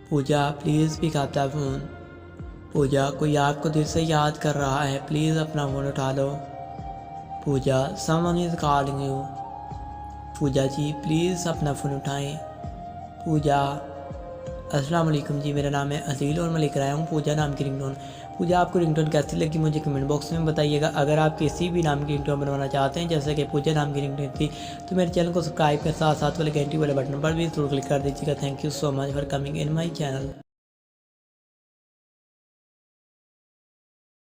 Puja please pick up the phone. Puja कोई आपको दिल से याद कर रहा है, प्लीज़ अपना फ़ोन उठा लो। Puja someone is calling you. Puja ji please अपना फ़ोन उठाएं। पूजा अस्सलाम वालेकुम जी, मेरा नाम है अज़ील और मैं लेकर आया हूँ पूजा नाम की रिंगटोन। पूजा आपको रिंगटोन कैसी लगी मुझे कमेंट बॉक्स में बताइएगा। अगर आप किसी भी नाम की रिंगटोन बनवाना चाहते हैं जैसे कि पूजा नाम की रिंगटोन थी, तो मेरे चैनल को सब्सक्राइब कर साथ साथ वाले घंटी वाले बटन पर भी जरूर क्लिक कर दीजिएगा। Thank you so much for coming in my channel.